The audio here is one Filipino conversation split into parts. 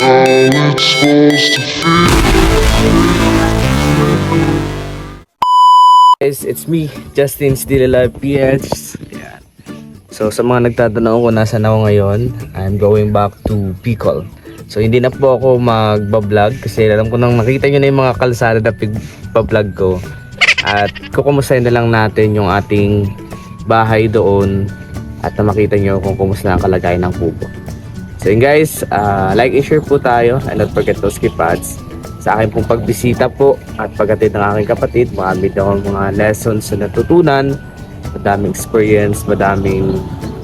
how it's supposed to feel. Guys, it's me, Justin Still Alive PH. Yan. So sa mga nagtatanong kung nasaan ako ngayon, I'm going back to Bicol. So hindi na po ako magbablog kasi alam ko nang nakita nyo na yung mga kalsada na pig-vlog ko. At kukumustahin na lang natin yung ating bahay doon at na makita nyo kung kumusta ang kalagayan ng kubo. So yun guys, like and share po tayo and don't forget to skip ads. Sa akin pong pagbisita po at paghatid ng aking kapatid, marami daw mga lessons na natutunan, madaming experience, madaming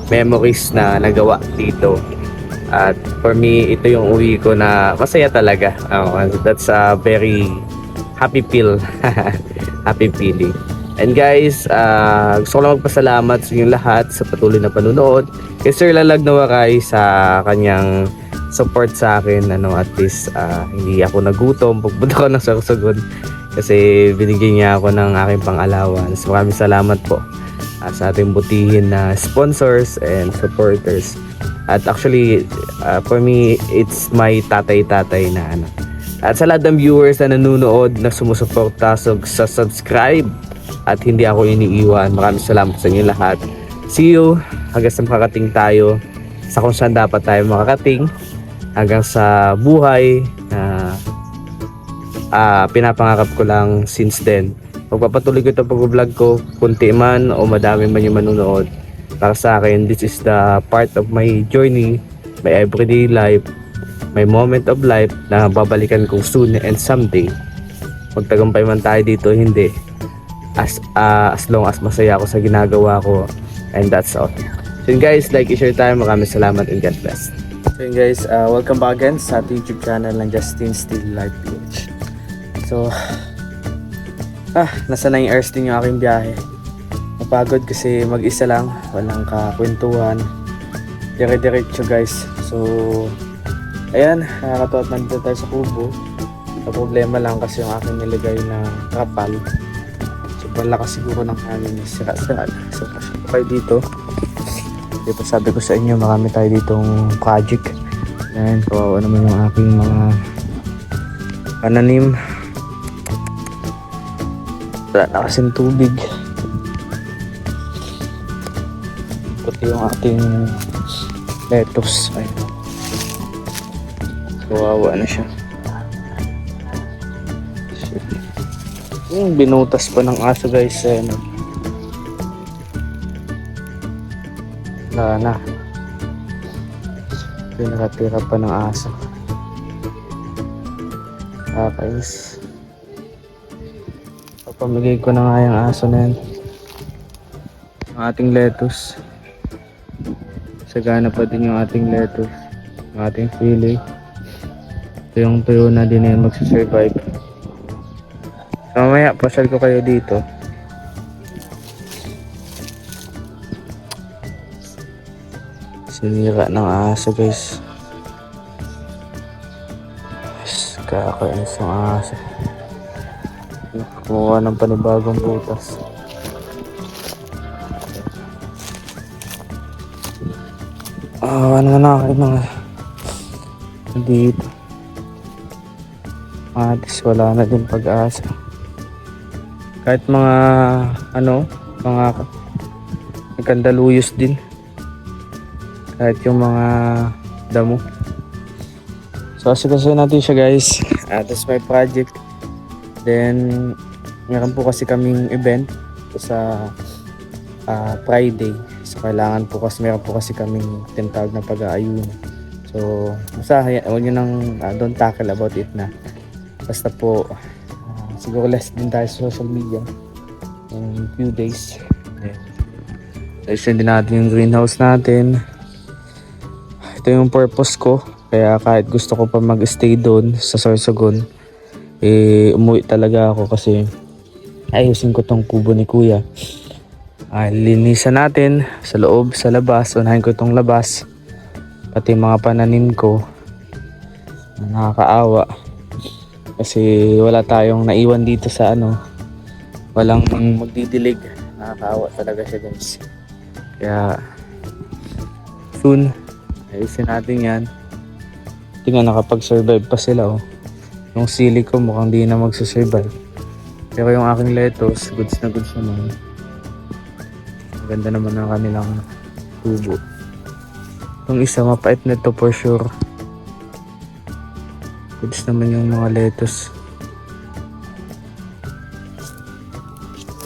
memories na nagawa dito. At for me, ito yung uwi ko na masaya talaga. That's a very happy feel. Happy feeling. And guys, gusto ko lang magpasalamat sa inyong lahat sa patuloy na panunood. Kay Sir Lalag Nawaray sa kanyang support sa akin. At least hindi ako nagutom pagpunta ko ng Sorsogon kasi binigyan niya ako ng aking pang-allowance. Maraming salamat po sa ating butihin na sponsors and supporters. At actually, for me, it's my tatay-tatay na At sa lahat ng viewers na nanonood na sumusuporta sa subscribe at hindi ako iniiwan, maraming salamat sa inyo lahat. See you hanggang sa makakating tayo sa kung saan dapat tayo makakating, hanggang sa buhay na pinapangarap ko lang since then. Pagpapatuloy ko itong pag-vlog ko, kunti man o madami man yung manunood, para sa akin, this is the part of my journey, my everyday life, my moment of life na babalikan ko soon and someday. Magtagumpay man tayo dito, hindi. As long as masaya ako sa ginagawa ko, and that's all. So yun guys, like and share tayo. Maraming salamat and God bless. So yun guys, welcome back again sa ating YouTube channel ng Justin Still Life PH. So, nasa 9 hours din yung aking biyahe. Napagod kasi mag-isa lang, walang kakwentuhan, dire-diretso guys. So ayan, nakakatawa at nandito tayo sa kubo. Ang problema lang kasi yung aking nilagay na trapal, sobrang lakas siguro ng hangin, sira-sira. So kasi po kayo dito, diba sabi ko sa inyo, marami tayo ditong project. Ayan, kawawa naman yung aking mga pananim. Wala na kasing tubig. Puti yung ating lettuce. Ayun, kawawa na siya. Yung binutas pa ng aso guys. Wala na. Yung nakatira pa ng aso. Kakais. Papamigay ko na nga yung aso na yan. Ang ating lettuce. Sagana pa din yung ating lettuce. Yung ating filet. Ito yung tuyo na din na magsasurvive. So mamaya pasyal ko kayo dito. Sinira ng aso guys. Yes, kakainis ng aso. Kumuha ng panibagong butas. Ano na kayo mga dito. Atis, wala na din pag-asa. Kahit mga mga nagkandaluyos din. Kahit yung mga damo. So asikasuhin natin siya guys. That's my project. Then meron po kasi kaming event sa Friday. So kailangan po kasi meron po kasi kaming tinatawag na pag-aayuno. So basta huwag nyo nang don't tackle about it na. Basta po siguro less din tayo sa social media in few days. Ayusin din natin yung greenhouse natin. Ito yung purpose ko. Kaya kahit gusto ko pa mag-stay doon sa Sorsogon, umuwi talaga ako kasi ayusin ko tong kubo ni kuya. Linisan natin sa loob, sa labas. Unahin ko tong labas. Pati mga pananim ko. Nakakaawa. Kasi wala tayong naiwan dito sa walang magdidilig. Nakakaawa talaga siya guys. Kaya soon ayusin natin yan. Tingnan, nakapag-survive pa sila oh. Yung sili ko mukhang di na magsusurvive. Pero yung aking lettuce, goods na goods naman. Ang ganda naman ng kanilang tubo. Yung isa, mapait na to for sure. Goods naman yung mga lettuce.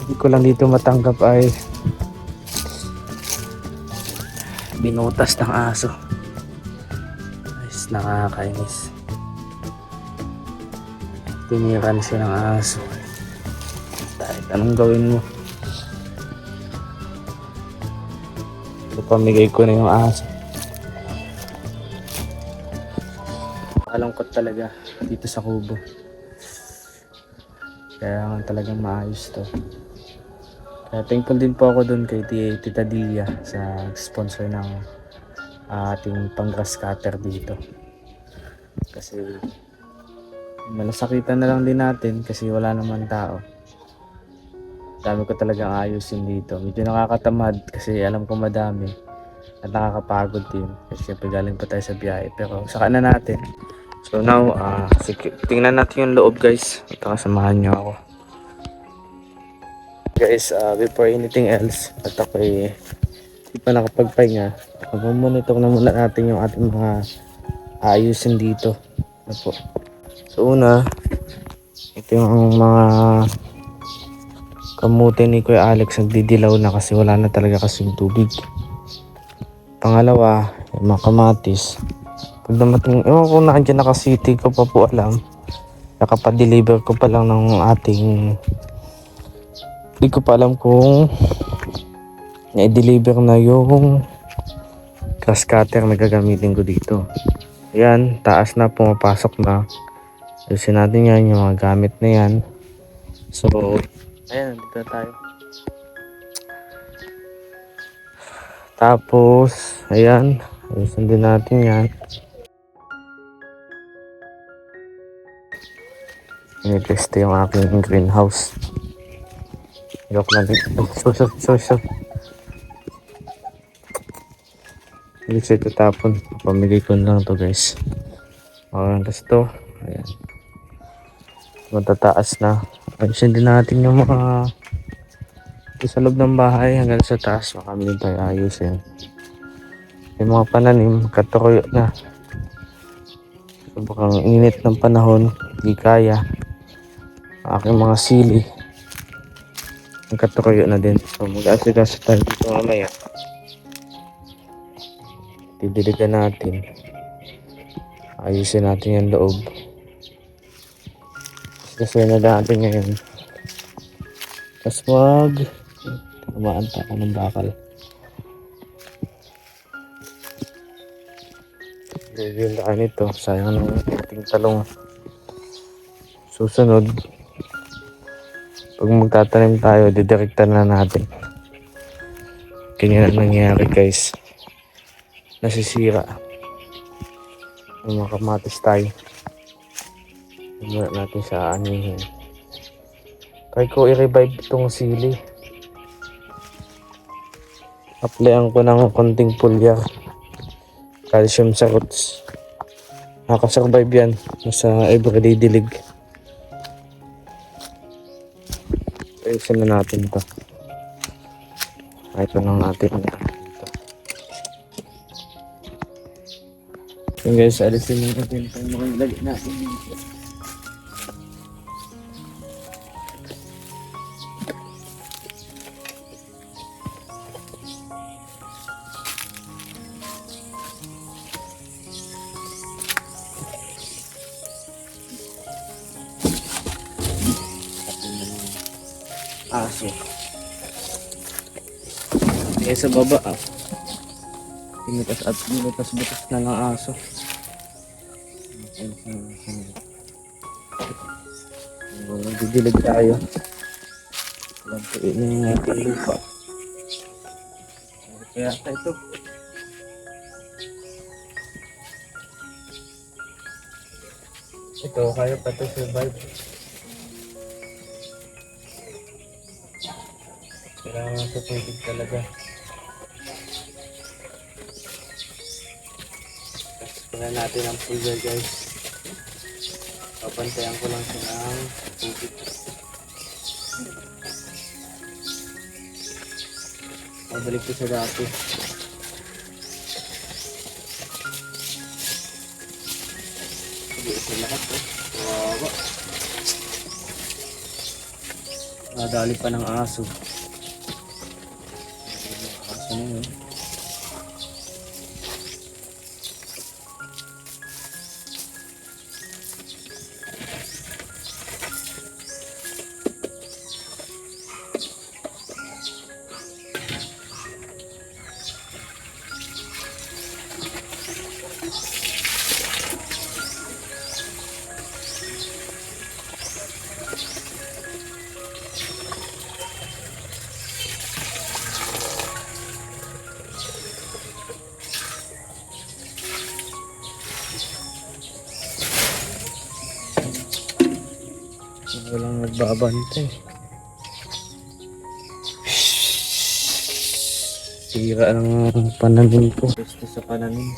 Hindi ko lang dito matanggap ay binutas ng aso. Ayos, nakakainis. Tiniran siya ng aso. Kahit anong gawin mo. Pamigay ko na yung aso. Kalungkot talaga dito sa kubo. Kaya talagang maayos to. Kaya thankful din po ako dun kay Tita Dia sa sponsor ng ating pang-grass cutter dito. Kasi malasakitan na lang din natin kasi wala naman tao. Dami ko talagang ayusin dito. Medyo nakakatamad kasi alam ko madami at nakakapagod din kasi syempre galing pa tayo sa biyahe, pero saka na natin. So now tingnan natin yung loob guys at samahan nyo ako guys. Before anything else at ako di pa nakapagpahinga, mag-monitor na muna natin yung ating mga ayusin dito. Ano po? So una, ito yung mga kamuti ni Kuya Alex, nagdidilaw na kasi wala na talaga kasing tubig. Pangalawa, yung mga kamatis. Pag dumating, ewan ko na andyan naka-city ko pa po alam. Nakapadeliver ko pa lang ng ating, hindi ko pa alam kung na-deliver na yung grass cutter na gagamitin ko dito. Ayan, taas na, pumapasok na. Ayusin natin yan, yung mga gamit na yan. So, ayan, dito tayo. Tapos, ayan, ayusin din natin yan. Initeste yung aking greenhouse. Joke lang din. So. Hindi siya tatapon. Pamigay ko lang to guys. Tapos to, ayan. Matataas na. Ayusin din natin yung mga sa loob ng bahay hanggang sa taas. Kami din tayo ayusin. Yung mga pananim, katukoy na. Sobrang init ng panahon, hindi kaya. Aking mga sili, ang katukoy na din. So mag-asigas tayo dito mamaya. Didiligan natin. Ayusin natin yung loob. Kasi na natin ngayon. Tapos tamaan pa ako ng bakal. Review na nito. Sayang ng ating talong. Susunod, pag magtatanim tayo, didirektan na natin. Ganyan ang nangyayari guys. Nasisira. May mga kamatis tayo. Muna natin sa anihin. Try ko i-revive itong sili. Applyan ko ng konting pulyar. Calcium sa roots. Nakasurvive yan sa everyday dilig. Ayusin na natin ito. Ito lang natin dito. So guys, alisin natin itong mga ilagay natin dito. Aso. Kaya sa baba Tinitas at butas na lang aso. Didilig tayo. Lantuin na yung ating lupa. Kaya ito. Ito, kaya pa ito survive. Kailangan sa tubig talaga. Tingnan natin ang freezer guys. Papantayan ko lang siya ng tubig. Mabalik ko sa dati. Hindi ito lahat eh. Wawa. Nadali pa ng aso. Aso na yun. Walang nagbabantay. Sira ang pananim ko. Gusto sa pananim.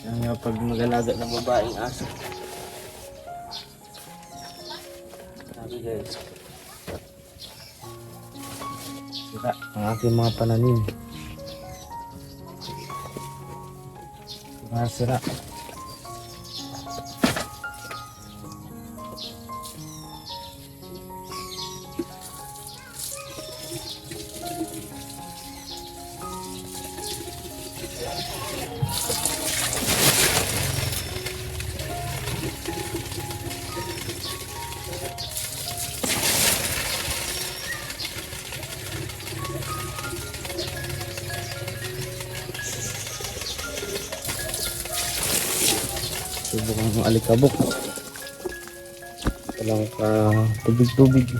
Kaya pag mag-alaga ng babaeng aso. Sabi guys. Sira ang aking mga pananim. Sira. Subukan ng alikabok. Walang ka tubig-tubig.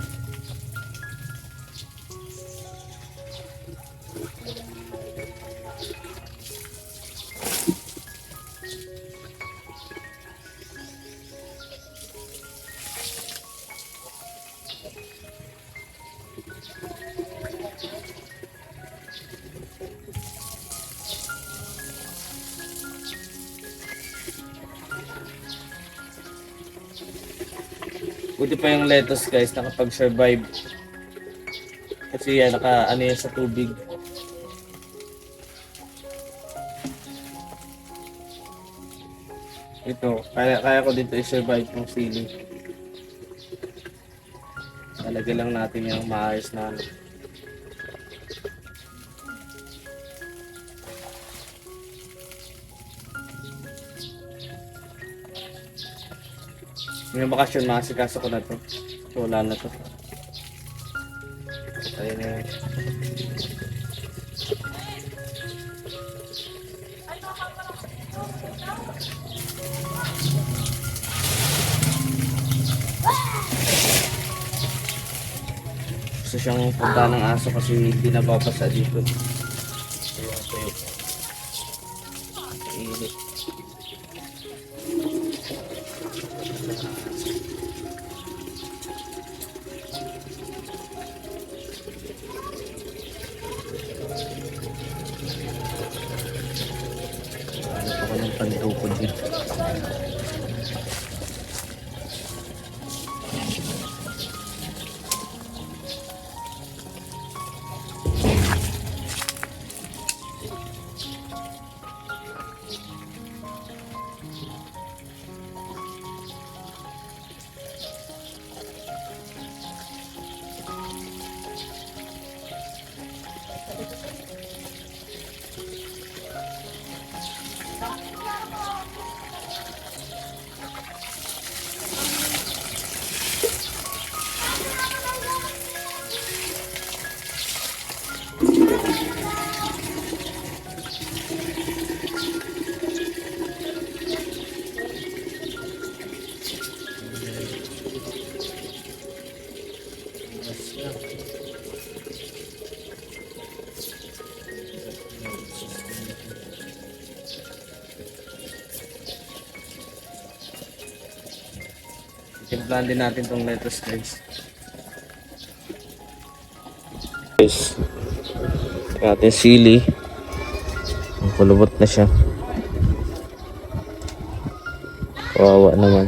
Buti pa yung lettuce guys, nakapag-survive. Kasi yan, naka-ano yan sa tubig. Ito, kaya ko dito i-survive ng sili. Lalagyan lang natin yung maayos na ano. Ngayong bakasyon, makasikaso ko na to. So, wala na to. Ayun na yun. Gusto siyang punta ng aso kasi hindi nababasa dito. Ayun, tayo. Init. Ako ng pandukod din. Timplahan din natin tong lettuce guys. Yung ating sili. Kulubot na siya. Kawawa naman.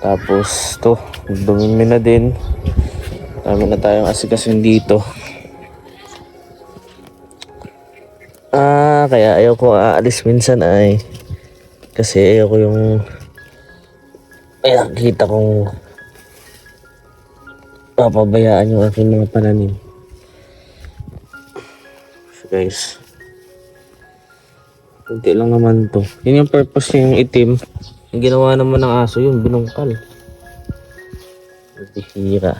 Tapos to, dumimi na din. Dami na tayong asikasin dito. Kaya ayaw ko aalis minsan ay kasi ayaw ko yung nakikita kong papabayaan yung aking mga pananim. So guys, kunti lang naman to. Yun yung purpose yung itim. Yung ginawa naman ng aso yun, binungkal. Bihira.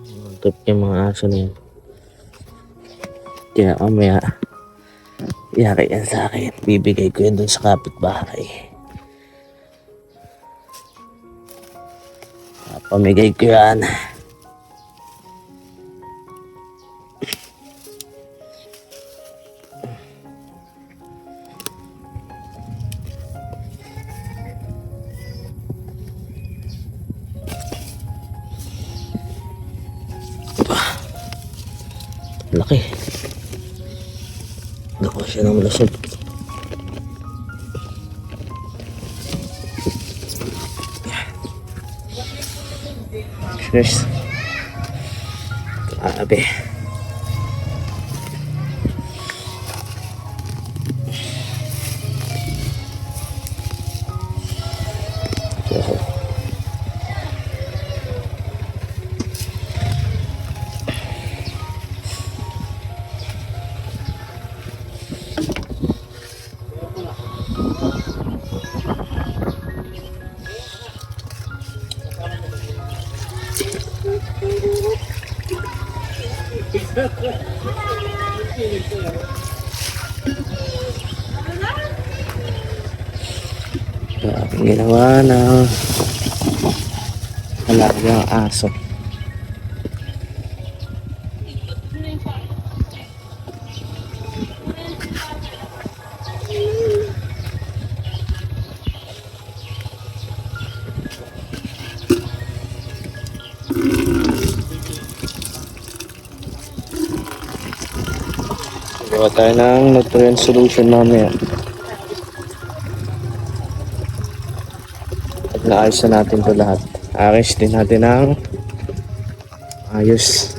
Ang trip yung mga aso na yun. Kaya mamaya, yari yan sa akin. Bibigay ko yun dun sa kapitbahay. Pamigay ko yan. Laki. Nakuha siya ng malasog. Cheers. Grabe. Ang ginawa na alagang aso. Gawa tayo ng nutrient solution mamaya. At naayos na natin ito lahat. Arrange din natin ang ayos.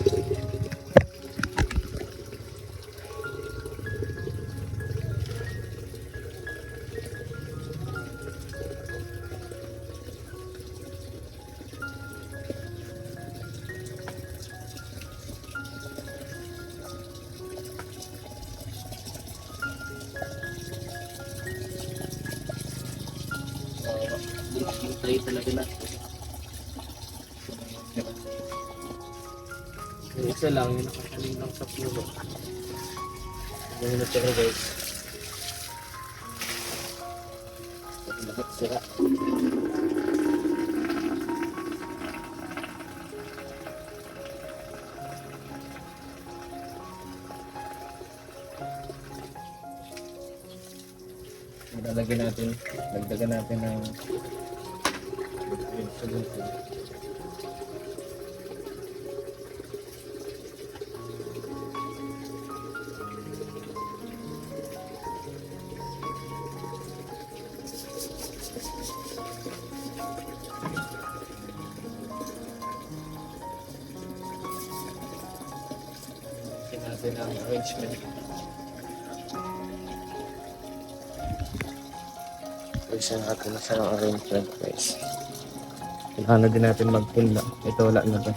Hintay talaga na. Yung isa lang, yung nakataling lang sa puno. Yung natira guys. Lahat sira. Dagdagan natin ng solution. Natin ang arrangement. Isa natin na sa arrangement guys. Kailangan na din natin magpunla. Ito wala na to.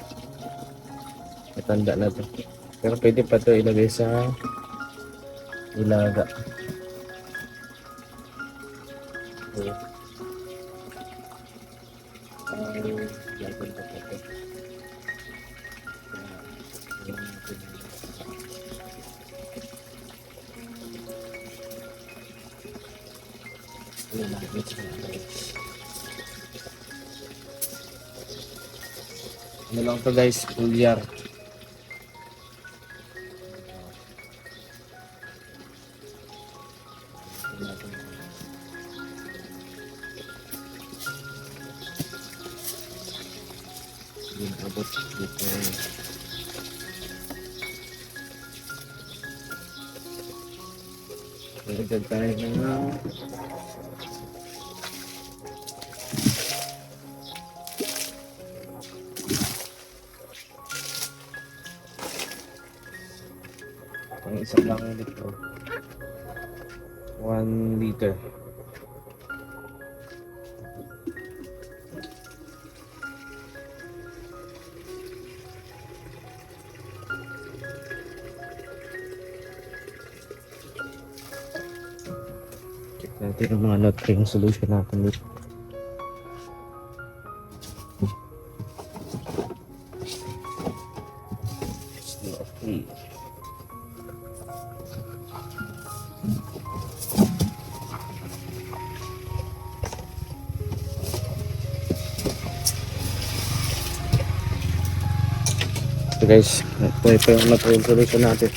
Matanda na to. Pero pwede pa to ilagay sa ilaga. Okay. Ilaga pa to. Ano lang to guys, pulyar. Abot dito. Nagdag tayo ng ang isang lang nito. 1 liter. Check natin yung mga nutrient solution natin dito. Okay. So guys, ito yung nutrient solution natin.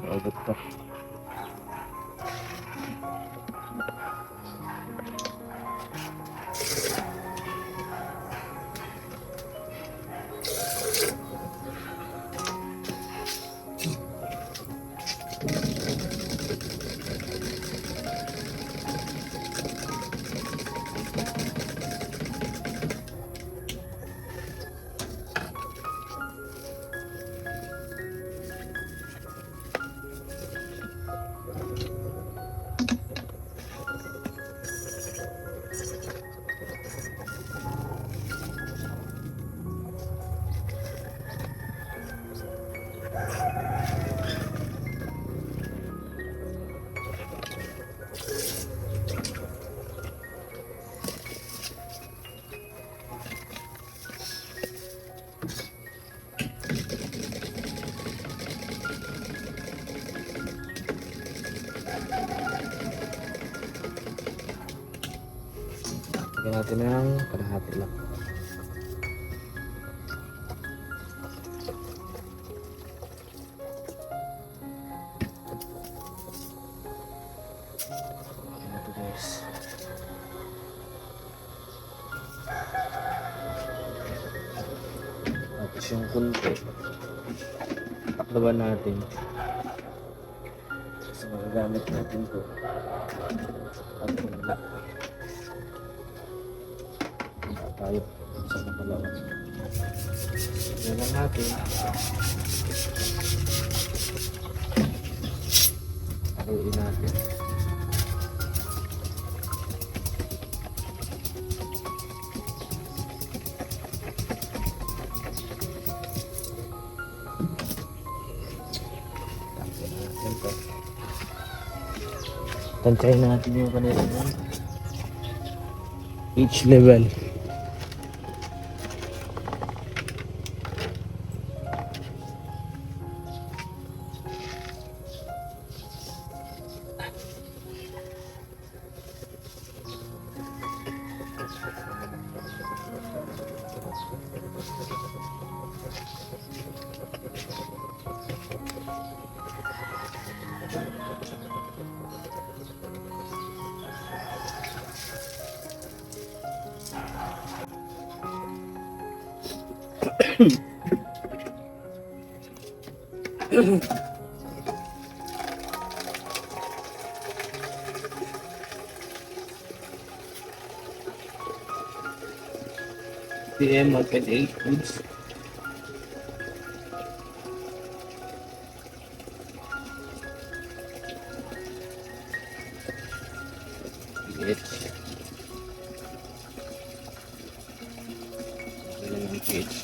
Abot pa. Lagyan natin ng kalahati lang. Ayan na to guys. Tapos yung kunti, taklaban natin. So magagamit natin to. At wala. Tayo sa kapalawan. Yan lang natin. Haluin natin. Tantayin natin yung kanilang each level. PM Market 8 Foods. PH. Ilan ang PH?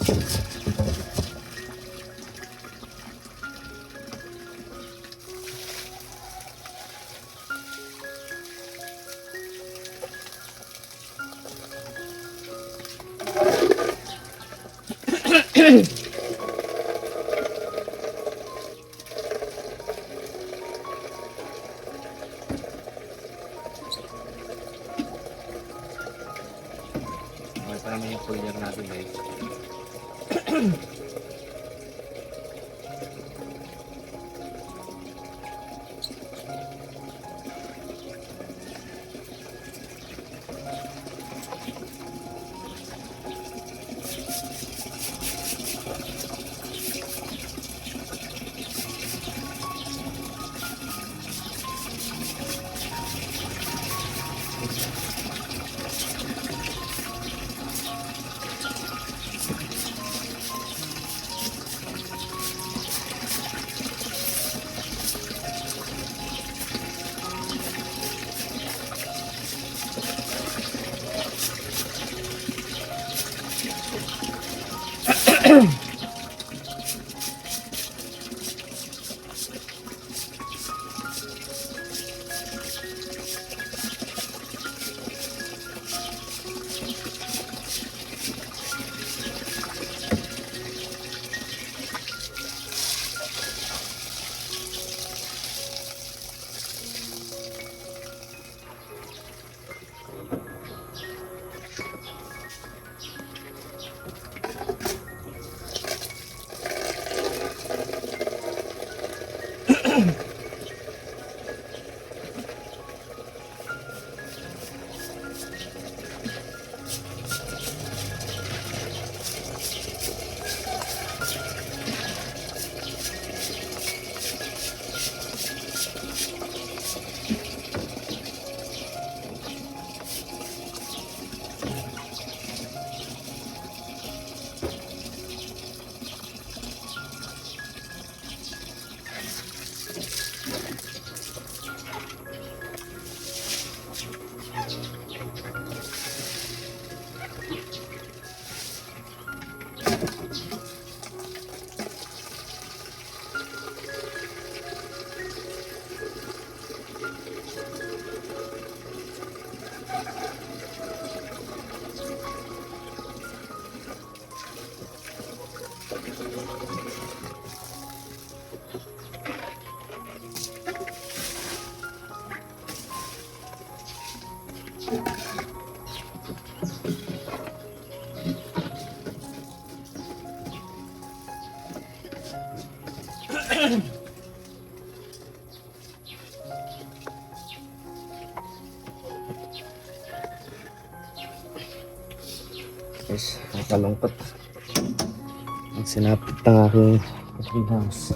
Okay pa naman yung foliar natin guys. Guys, nakalungkot ang sinapit ng aking greenhouse.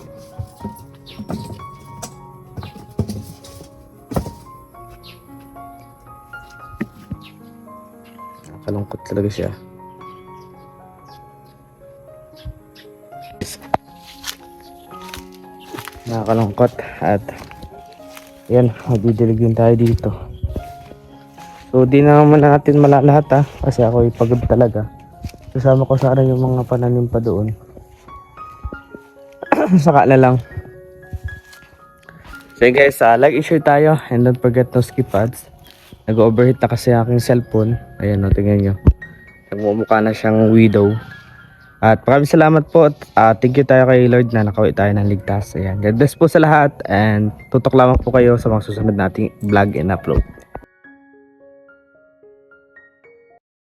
Nakalungkot talaga siya. Nakakalungkot at yan, magdidilig din tayo dito. So di naman natin lahat kasi ako pagod talaga. Kasama ko sana yung mga pananim pa doon. Saka na lang. So yun guys, like and share tayo and don't forget to skip ads. Nag-overheat na kasi aking cellphone. Ayan o, tingnan nyo. Nagmumukha na siyang widow. At maraming salamat po. Thank you tayo kay Lord na nakauwi tayo ng ligtas. Ayan. God bless po sa lahat and tutok lamang po kayo sa mga susunod nating vlog and upload.